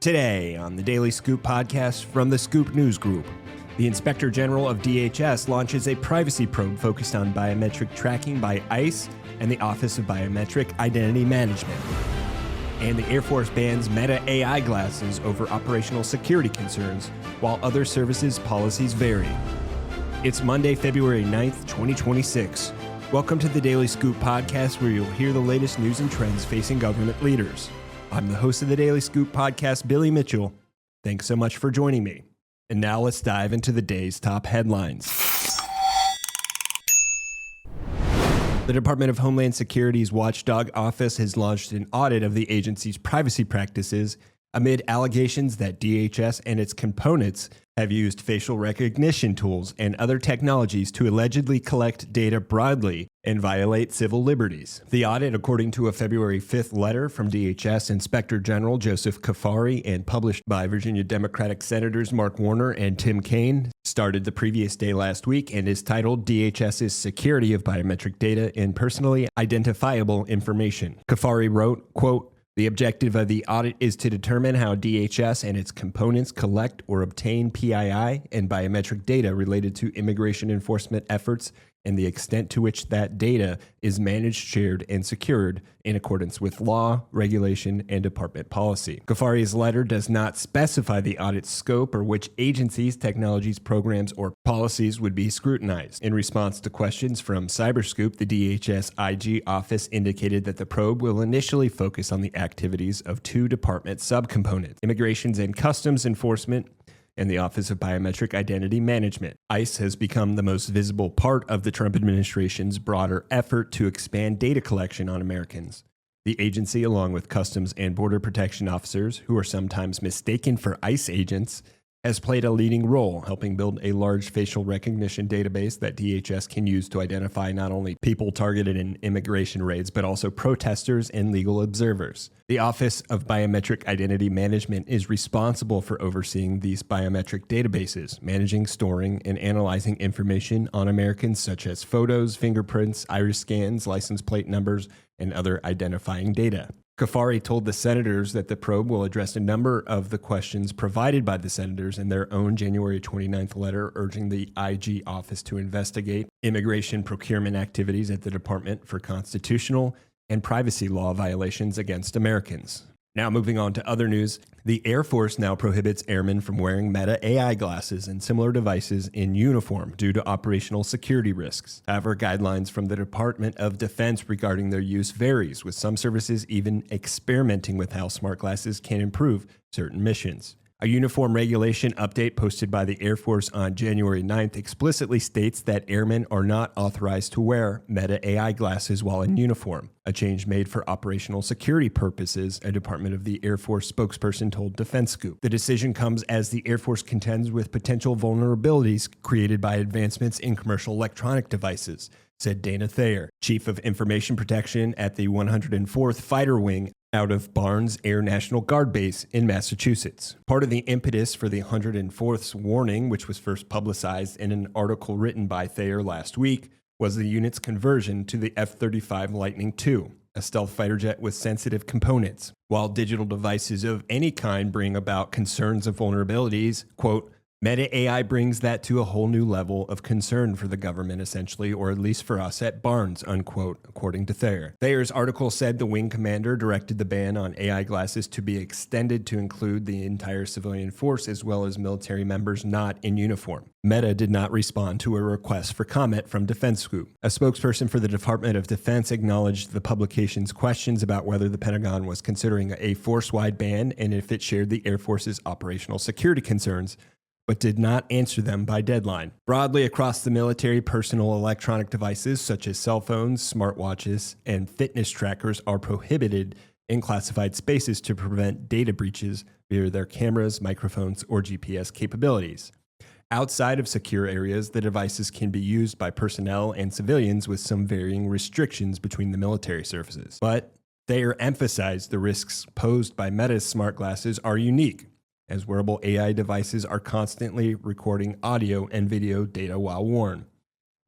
Today on the Daily Scoop podcast from the Scoop News Group, the Inspector General of DHS launches a privacy probe focused on biometric tracking by ICE and the Office of Biometric Identity Management. And the Air Force bans Meta AI glasses over operational security concerns, while other services policies vary. It's Monday, February 9th, 2026. Welcome to the Daily Scoop podcast, where you'll hear the latest news and trends facing government leaders. I'm the host of the Daily Scoop podcast, Billy Mitchell. Thanks so much for joining me. And now let's dive into the day's top headlines. The Department of Homeland Security's watchdog office has launched an audit of the agency's privacy practices amid allegations that DHS and its components have used facial recognition tools and other technologies to allegedly collect data broadly and violate civil liberties. The audit, according to a February 5th letter from DHS Inspector General Joseph Cuffari and published by Virginia Democratic Senators Mark Warner and Tim Kaine, started the previous day last week and is titled DHS's Security of Biometric Data and Personally Identifiable Information. Cuffari wrote, quote, "The objective of the audit is to determine how DHS and its components collect or obtain PII and biometric data related to immigration enforcement efforts and the extent to which that data is managed, shared, and secured in accordance with law, regulation, and department policy." Cuffari's letter does not specify the audit's scope or which agencies, technologies, programs, or policies would be scrutinized. In response to questions from Cyberscoop, the DHS IG office indicated that the probe will initially focus on the activities of two department subcomponents: Immigrations and Customs Enforcement and the Office of Biometric Identity Management. ICE has become the most visible part of the Trump administration's broader effort to expand data collection on Americans. The agency, along with Customs and Border Protection officers, who are sometimes mistaken for ICE agents, has played a leading role helping build a large facial recognition database that DHS can use to identify not only people targeted in immigration raids, but also protesters and legal observers. The Office of Biometric Identity Management is responsible for overseeing these biometric databases, managing, storing, and analyzing information on Americans such as photos, fingerprints, iris scans, license plate numbers, and other identifying data. Cuffari told the senators that the probe will address a number of the questions provided by the senators in their own January 29th letter urging the IG office to investigate immigration procurement activities at the department for constitutional and privacy law violations against Americans. Now moving on to other news, the Air Force now prohibits airmen from wearing Meta AI glasses and similar devices in uniform due to operational security risks. However, guidelines from the Department of Defense regarding their use varies, with some services even experimenting with how smart glasses can improve certain missions. A uniform regulation update posted by the Air Force on January 9th explicitly states that airmen are not authorized to wear Meta AI glasses while in uniform, a change made for operational security purposes, a Department of the Air Force spokesperson told Defense Scoop. The decision comes as the Air Force contends with potential vulnerabilities created by advancements in commercial electronic devices, said Dana Thayer, Chief of Information Protection at the 104th Fighter Wing out of Barnes Air National Guard Base in Massachusetts. Part of the impetus for the 104th's warning, which was first publicized in an article written by Thayer last week, was the unit's conversion to the F-35 Lightning II, a stealth fighter jet with sensitive components. While digital devices of any kind bring about concerns of vulnerabilities, quote, Meta AI brings that to a whole new level of concern for the government, essentially, or at least for us at Barnes, unquote, according to Thayer. Thayer's article said the wing commander directed the ban on AI glasses to be extended to include the entire civilian force as well as military members not in uniform. Meta did not respond to a request for comment from Defense Scoop. A spokesperson for the Department of Defense acknowledged the publication's questions about whether the Pentagon was considering a force-wide ban and if it shared the Air Force's operational security concerns, but did not answer them by deadline. Broadly across the military, personal electronic devices such as cell phones, smartwatches, and fitness trackers are prohibited in classified spaces to prevent data breaches via their cameras, microphones, or GPS capabilities. Outside of secure areas, the devices can be used by personnel and civilians with some varying restrictions between the military services. But Thayer emphasized the risks posed by Meta's smart glasses are unique, as wearable AI devices are constantly recording audio and video data while worn.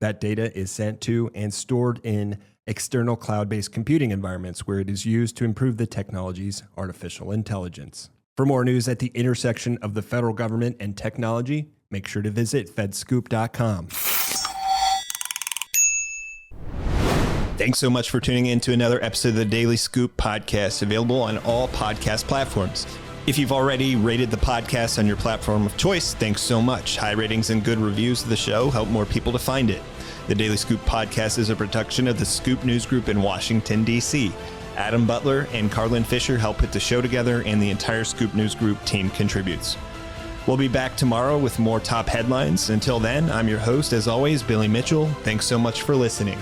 That data is sent to and stored in external cloud-based computing environments where it is used to improve the technology's artificial intelligence. For more news at the intersection of the federal government and technology, make sure to visit fedscoop.com. Thanks so much for tuning in to another episode of the Daily Scoop podcast, available on all podcast platforms. If you've already rated the podcast on your platform of choice, thanks so much. High ratings and good reviews of the show help more people to find it. The Daily Scoop podcast is a production of the Scoop News Group in Washington, D.C. Adam Butler and Carlin Fisher help put the show together, and the entire Scoop News Group team contributes. We'll be back tomorrow with more top headlines. Until then, I'm your host, as always, Billy Mitchell. Thanks so much for listening.